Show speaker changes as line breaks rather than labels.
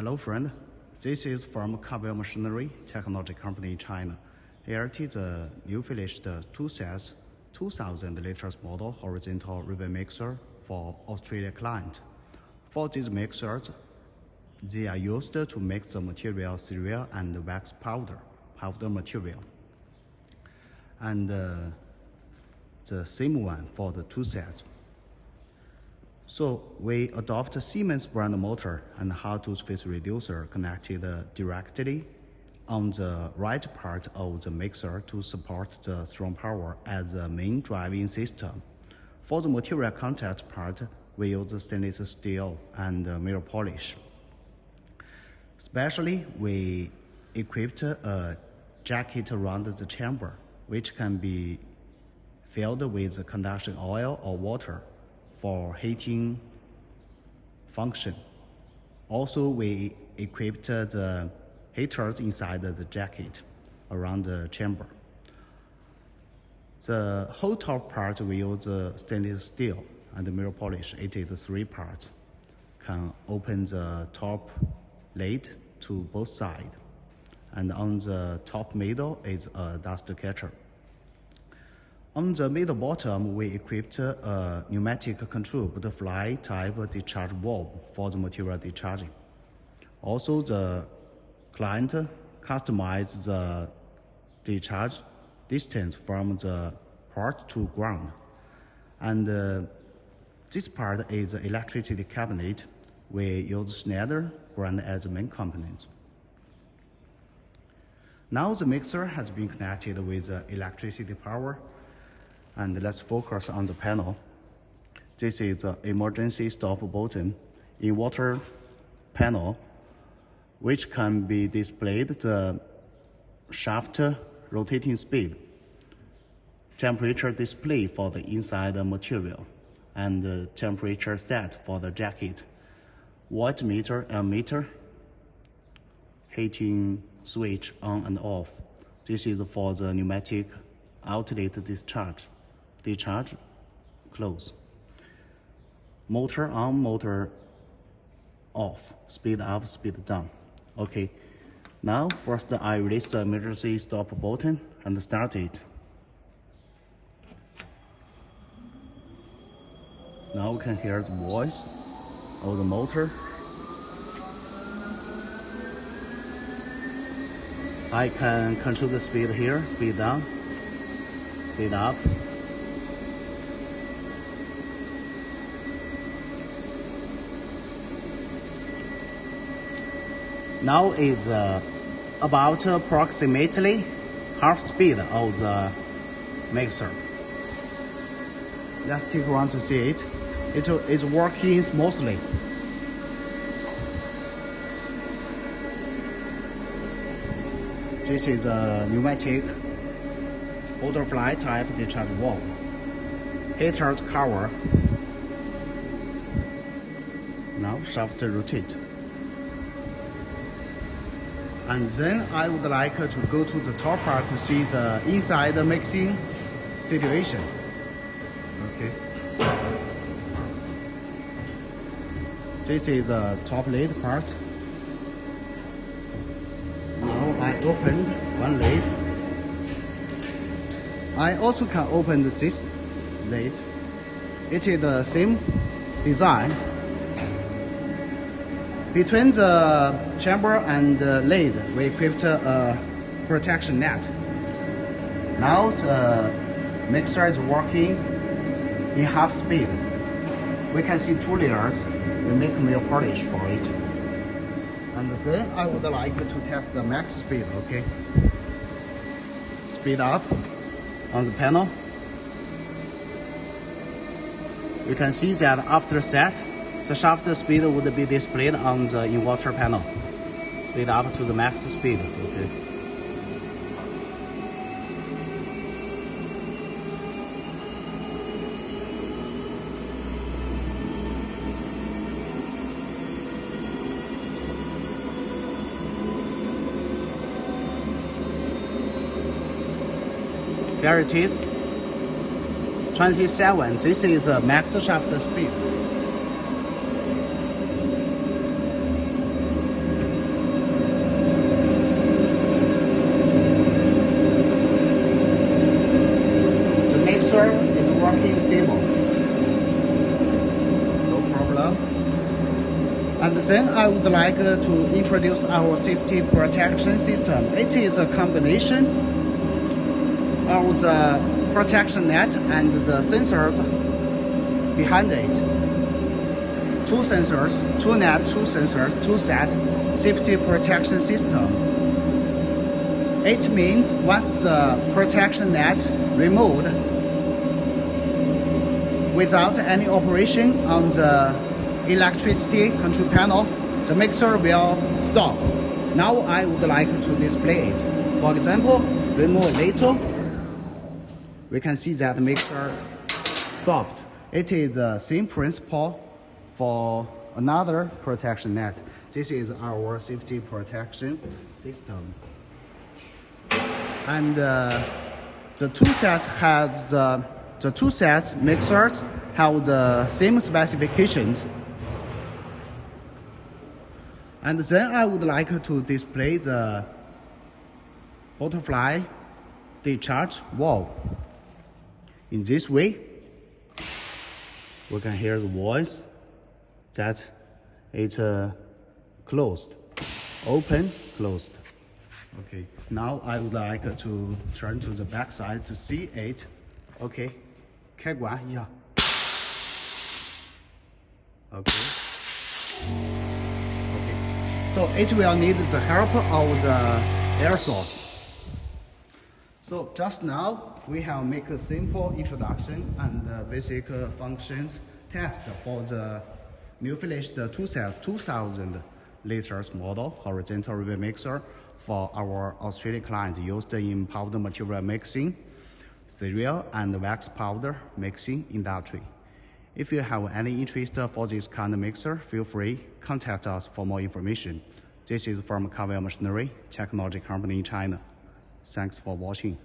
Hello friend, this is from Karvil Machinery Technology Company in China. Here it is a new finished 2000 liters model horizontal ribbon mixer for Australia client. For these mixers, they are used to mix the material cereal and wax powder material. And the same one for the two sets. So we adopt a Siemens brand motor and hard-tooth phase reducer connected directly on the right part of the mixer to support the strong power as the main driving system. For the material contact part, we use stainless steel and mirror polish. Especially, we equipped a jacket around the chamber, which can be filled with conduction oil or water for heating function. Also, we equipped the heaters inside the jacket around the chamber. The whole top part we use stainless steel and mirror polish. It is 3 parts. Can open the top lid to both sides. And on the top middle is a dust catcher. On the middle bottom, we equipped a pneumatic control butterfly type discharge valve for the material discharging. Also, the client customized the discharge distance from the port to ground. And this part is the electricity cabinet. We use Schneider brand as the main component. Now the mixer has been connected with electricity power. And let's focus on the panel. This is the emergency stop button, inverter panel, which can be displayed the shaft rotating speed, temperature display for the inside material, and the temperature set for the jacket, watt meter and meter, heating switch on and off. This is for the pneumatic outlet discharge. Discharge, close. Motor on, motor off. Speed up, speed down. Okay. Now, first I release the emergency stop button and start it. Now we can hear the voice of the motor. I can control the speed here, speed down, speed up. Now is about approximately half speed of the mixer. Let's take one to see it. It is working smoothly. This is a pneumatic butterfly type discharge valve. Heaters cover. Now shaft rotate. And then I would like to go to the top part to see the inside mixing situation. Okay. This is the top lid part. Now I opened one lid. I also can open this lid. It is the same design. Between the chamber and the lid, we equipped a protection net. Now the mixer is working in half speed. We can see 2 layers. We make mirror polish for it. And then I would like to test the max speed, okay? Speed up on the panel. You can see that after set, the shaft speed would be displayed on the inverter panel. Speed up to the max speed, okay. There it is. 27. This is a max shaft speed. And then I would like to introduce our safety protection system. It is a combination of the protection net and the sensors behind it. Two sensors, two net, two sensors, two set safety protection system. It means once the protection net removed without any operation on the electricity control panel, the mixer will stop. Now I would like to display it. For example, remove a little. We can see that the mixer stopped. It is the same principle for another protection net. This is our safety protection system. And the two sets have the two sets mixers have the same specifications. And then I would like to display the butterfly discharge valve. In this way, we can hear the voice that it's closed, open, closed. Okay, now I would like to turn to the back side to see it. Okay, 开关一下。Okay. Okay. So it will need the help of the air source. So just now we have make a simple introduction and basic functions test for the new finished 2000 liters model horizontal ribbon mixer for our Australian client used in powder material mixing, cereal and wax powder mixing industry. If you have any interest for this kind of mixer, feel free contact us for more information. This is from Karvil Machinery Technology Company in China. Thanks for watching.